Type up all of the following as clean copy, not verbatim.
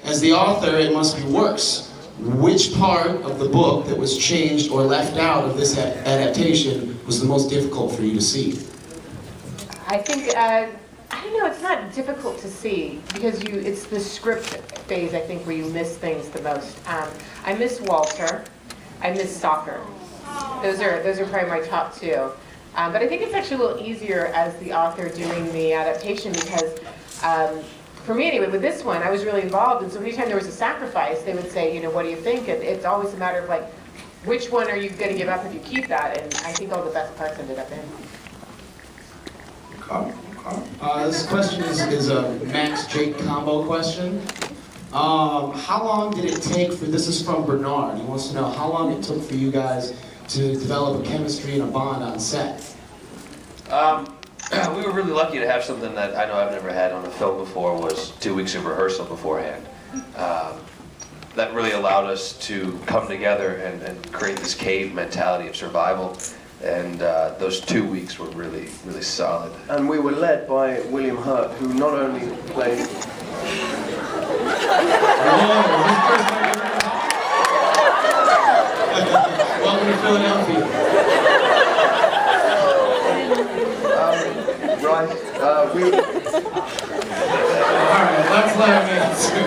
As the author, it must be worse. Which part of the book that was changed or left out of this adaptation was the most difficult for you to see? I think, I don't know, it's not difficult to see because it's the script phase, I think, where you miss things the most. I miss Walter. I miss soccer. Those are probably my top two. But I think it's actually a little easier as the author doing the adaptation because for me anyway, with this one, I was really involved, and so anytime there was a sacrifice, they would say, what do you think? And it's always a matter of like, which one are you going to give up if you keep that? And I think all the best parts ended up in. This question is a Max-Jake combo question. How long did it take for, this is from Bernard, he wants to know how long it took for you guys to develop a chemistry and a bond on set? We were really lucky to have something that I know I've never had on a film before, was 2 weeks of rehearsal beforehand. That really allowed us to come together and create this cave mentality of survival. And those 2 weeks were really, really solid. And we were led by William Hurt, who not only played... Welcome to Philadelphia. Right, Alright, let's let him answer.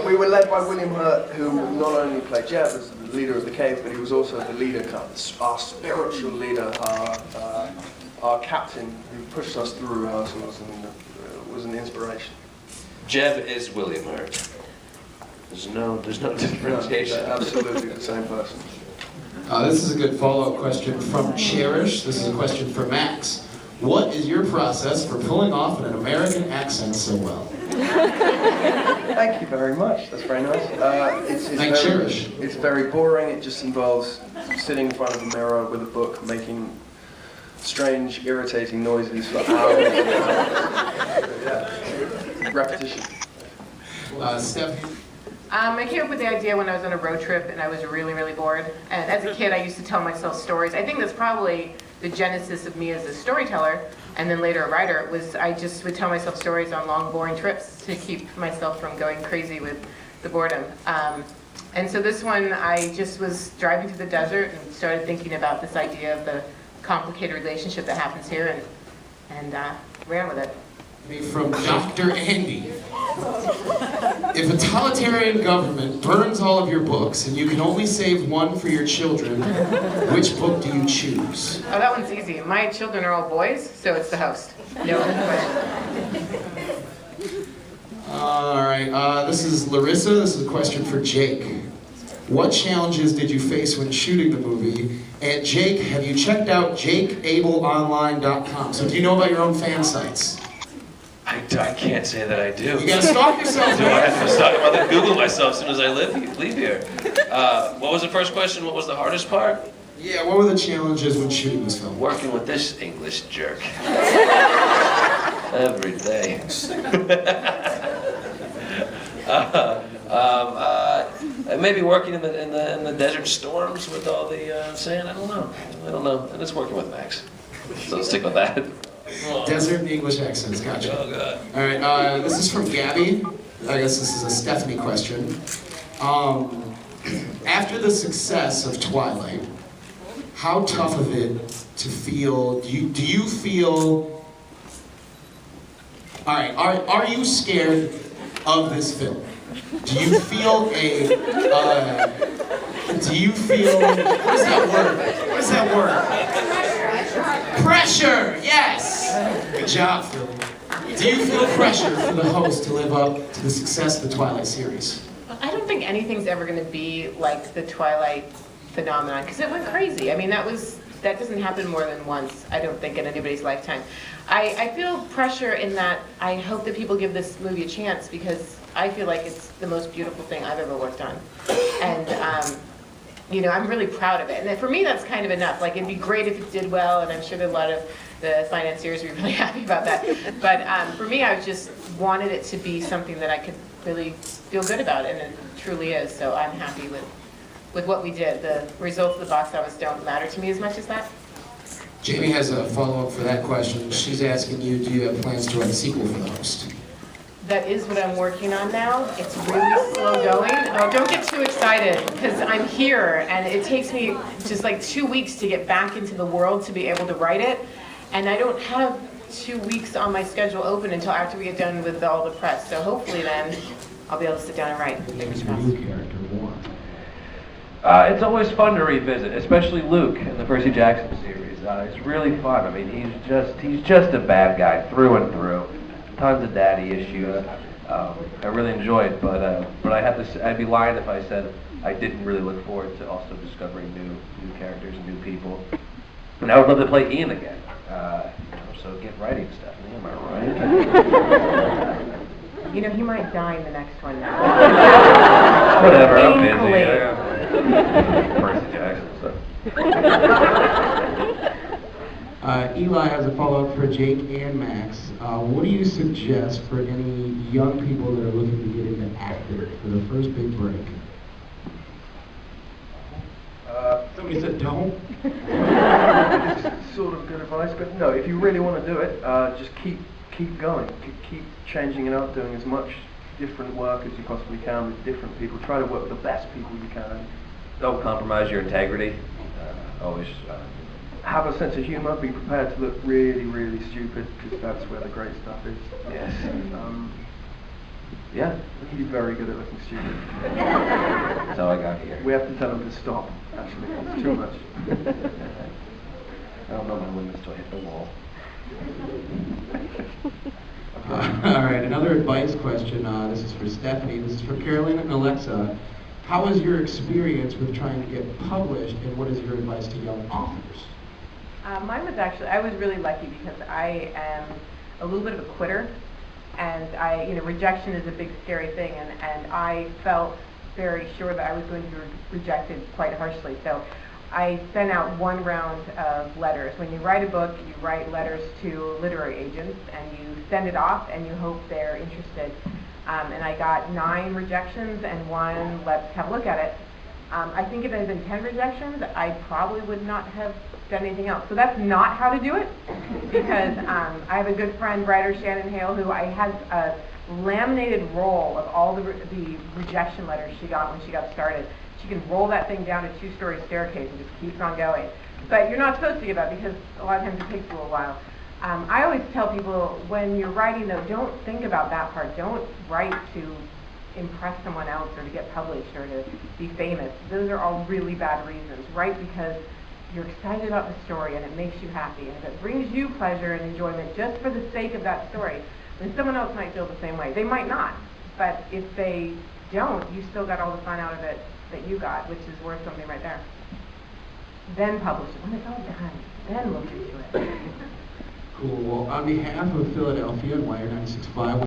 We were led by William Hurt, who not only played Jeff as the leader of the cave, but he was also the leader, our spiritual leader, our captain, who pushed us through rehearsals and was an inspiration. Jeb is William Hurt. There's no differentiation. No, absolutely the same person. This is a good follow-up question from Cherish. This is a question for Max. What is your process for pulling off an American accent so well? Thank you very much. That's very nice. It's very boring. It just involves sitting in front of a mirror with a book, making strange, irritating noises for hours. Yeah. Repetition. Stephenie? I came up with the idea when I was on a road trip and I was really, really bored. And as a kid, I used to tell myself stories. I think that's probably the genesis of me as a storyteller, and then later a writer, was I just would tell myself stories on long, boring trips to keep myself from going crazy with the boredom. And so this one, I just was driving through the desert and started thinking about this idea of the complicated relationship that happens here, and ran with it. From Dr. Andy. If a totalitarian government burns all of your books and you can only save one for your children, which book do you choose? Oh, that one's easy. My children are all boys, so it's The Host. No question. Alright, this is Larissa. This is a question for Jake. What challenges did you face when shooting the movie? And Jake, have you checked out JakeAbelOnline.com? So do you know about your own fan sites? I can't say that I do. You gotta stalk yourself, Do I have to stalk? I'm gonna Google myself as soon as I leave here. What was the first question? What was the hardest part? Yeah, what were the challenges when shooting this film? Working with this English jerk. Every day. Maybe working in the desert storms with all the sand. I don't know. And it's working with Max. So let's stick with that. Desert and English accents, gotcha. Oh, God. Alright, this is from Gabby. I guess this is a Stephenie question. After the success of Twilight, how tough of it to feel, do you feel, alright, are you scared of this film? Do you feel what is that word? Pressure, yes! Good job, Phil. Do you feel pressure for the host to live up to the success of the Twilight series? I don't think anything's ever going to be like the Twilight phenomenon, because it went crazy. I mean, that doesn't happen more than once, I don't think, in anybody's lifetime. I feel pressure in that I hope that people give this movie a chance, because I feel like it's the most beautiful thing I've ever worked on. And I'm really proud of it. And for me, that's kind of enough. Like, it'd be great if it did well, and I'm sure that a lot of the financiers would be really happy about that. But for me, I just wanted it to be something that I could really feel good about, and it truly is. So I'm happy with what we did. The results of the box office don't matter to me as much as that. Jamie has a follow-up for that question. She's asking you, do you have plans to write a sequel for The Host? that is what I'm working on now. It's really slow going. Oh, don't get too excited, because I'm here, and it takes me just like 2 weeks to get back into the world to be able to write it. And I don't have 2 weeks on my schedule open until after we get done with all the press. So hopefully then I'll be able to sit down and write. Fingers crossed. It's always fun to revisit, especially Luke in the Percy Jackson series. It's really fun. I mean, he's just a bad guy through and through. Tons of daddy issues. I really enjoy it, but I'd be lying if I said I didn't really look forward to also discovering new characters and new people. And I would love to play Ian again. So get writing, Stephenie. Am I right? You know, he might die in the next one now. Whatever. I'm busy. Percy Jackson. So. Eli has a follow-up for Jake and Max. What do you suggest for any young people that are looking to get into acting for their first big break? Somebody said don't. It's sort of good advice, but no, if you really want to do it, just keep going. Keep changing it up, doing as much different work as you possibly can with different people. Try to work with the best people you can. Don't compromise your integrity. Always have a sense of humor. Be prepared to look really, really stupid, because that's where the great stuff is. Yes. Yeah, he's very good at looking stupid. That's all I got here. We have to tell him to stop, actually. It's too much. I don't know my limits till I hit the wall. All right, another advice question. This is for Stephenie. This is for Carolyn and Alexa. How was your experience with trying to get published, and what is your advice to young authors? Mine was actually, I was really lucky because I am a little bit of a quitter, and rejection is a big scary thing, and I felt very sure that I was going to be rejected quite harshly. So I sent out one round of letters. When you write a book, you write letters to literary agents, and you send it off, and you hope they're interested. And I got 9 rejections and 1 let's have a look at it. I think if it had been 10 rejections, I probably would not have done anything else. So that's not how to do it, because I have a good friend, writer Shannon Hale, who I had a laminated roll of all the rejection letters she got when she got started. She can roll that thing down a 2-story staircase and just keeps on going. But you're not supposed to give up, because a lot of times it takes a little while. I always tell people, when you're writing, though, don't think about that part. Don't write to impress someone else or to get published or to be famous. Those are all really bad reasons. Write because you're excited about the story and it makes you happy. And if it brings you pleasure and enjoyment just for the sake of that story, then someone else might feel the same way. They might not. But if they don't, you still got all the fun out of it that you got, which is worth something right there. Then publish it. When it's all done, then look into it. Cool. Well, on behalf of Philadelphia and Wire 96.5,